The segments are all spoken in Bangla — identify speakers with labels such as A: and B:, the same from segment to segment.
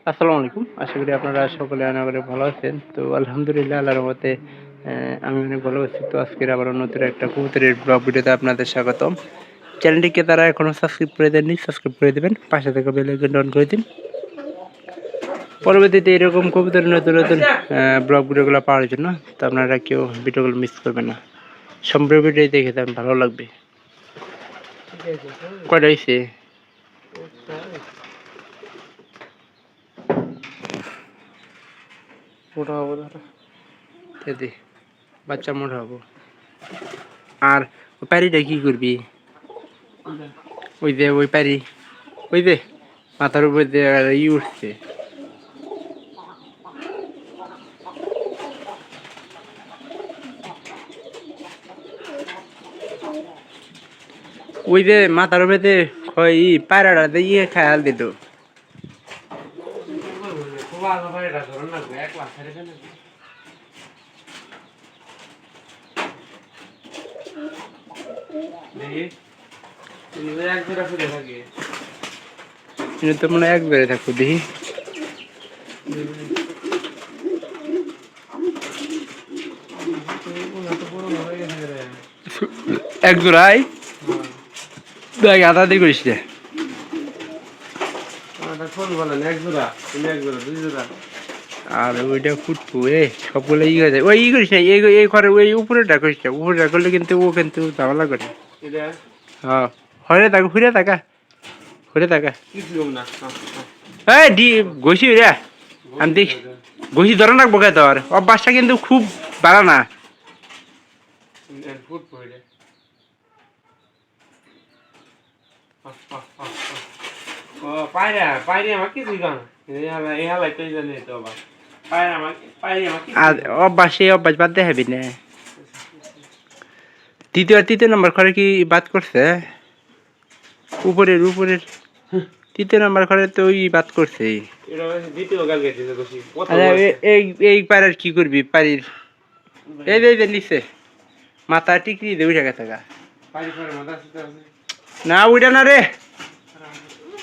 A: আসসালামু আলাইকুম। আশা করি আপনারা সকলে অনেক ভালো আছেন। তো আলহামদুলিল্লাহ আল্লাহর রহমতে আমি অনেক ভালো আছি। তো আজকের আবারও নতুন একটা কবুতরের ব্লগ ভিডিওতে আপনাদের স্বাগতম। চ্যানেলটিকে তারা এখনো সাবস্ক্রাইব করে দেননি, সাবস্ক্রাইব করে দিবেন। পাশে থাকা বেল আইকনটা অন করে দিন। পরবর্তীতে এরকম কবুতরের নতুন ব্লগ ভিডিওগুলো পাওয়ার জন্য তো আপনারা কেউ ভিডিওগুলো মিস করবেন না। সম্পূর্ণ ভিডিও দেখে দেন, ভালো লাগবে। কয়টা হইছে? মোটা হবো দাঁড়া, দে বাচ্চা মোটা হবো। আর ওই প্যারিটা কি করবি? ওই যে ওই প্যারি, ওই যে মাথার উপর দিয়ে উঠছে, ওই যে মাথার উপরে দিয়ে ওই পায়রাটা দিয়ে খেয়াল দিত। তো মনে হয় একবারে থাকবো, দেখি এক জোড়াই দেখ আদা দিয়ে করিস রে। আর ওইটা ফুটবো সবগুলো ই হয়ে যায়। ওই ই করিস না, এই ঘরে ওই উপরেটা করিস না, উপরেটা করলে কিন্তু ও কিন্তু ঝামেলা করে। হ্যাঁ হরে থাকা, ঘুরে থাকা, ঘুরে থাকা। এই ডি ঘষি রে, আমি দেখ ঘষি ধরে রাখবো কে তোর অভ্যাসটা কিন্তু খুব বাড়া না। অভ্যাস এই অভ্যাস বাদ দেখাবি না। তৃতীয় নম্বর ঘরে কি বাদ করছে? উপরের তৃতীয় নম্বর ঘরে তো ওই বাদ করছে। এই পাড়ার কি করবি? পাড়ির এই যে নিচে মাথা টিকরি দে উঠে গেছে গা। না উঠে না রে,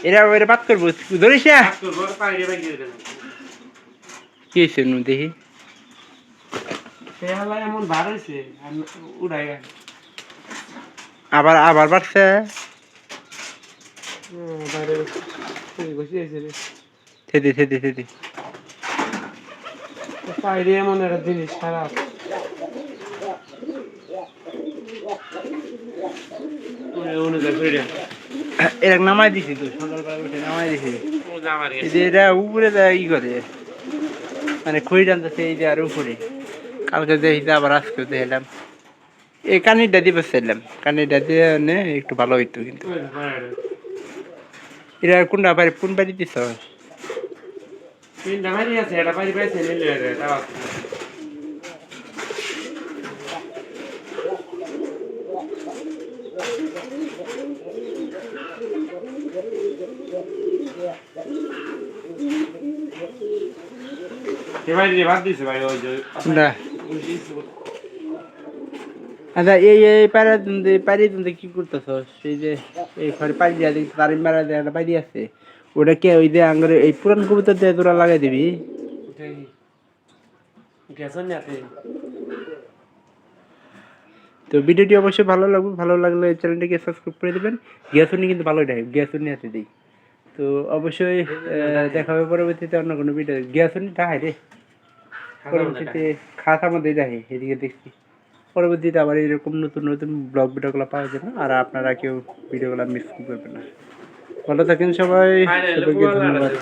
A: এরা ওরা বাদ করবো, ধরিস না। কি হয়েছে নু দেখি? আবার বাড়ছে। থেদি
B: এমন একটা জিনিস খারাপ।
A: এরা নামাই দিছি তো, সকালবেলা উঠে নামাই দিছি। এরা উপরে ই করে মানে খড়ি টানতেছে এই যে আর উপরে। কালকে দেখি আবার আজকে দেখলাম এই কানিটা দিয়ে বসছিলাম, কানিটা দিয়ে একটু ভালো হইতো। কিন্তু এরা কোনটা বাড়ি কোন বাড়ি দিছ? আচ্ছা এই পাড়ি তুমি কি করতেছ? সেই যে এই ঘরে পাড়ি দিয়া দেখি তার মারা একটা পাড়ি আছে, ওটা কে ওই যে আঙ্গুরে এই পুরান কবুতর দিয়ে তোরা লাগাই দিবি? তো ভিডিওটি অবশ্যই ভালো লাগবে, ভালো লাগলে চ্যানেলটিকে সাবস্ক্রাইব করে দেবেন। গ্যাসুনি কিন্তু ভালোই দেয়, গ্যাসুনি হাতে দিই। তো অবশ্যই দেখা হবে পরবর্তীতে অন্য কোনো ভিডিও। গ্যাসুনি ঢাকায় রে, পরবর্তীতে খাতার মধ্যে দেখে এদিকে দেখছি। পরবর্তীতে আবার এরকম নতুন ব্লগ ভিডিওগুলো পাওয়ার জন্য আর আপনারা কেউ ভিডিওগুলো মিস করবেন না। ভালো থাকেন সবাই, সবাইকে ধন্যবাদ।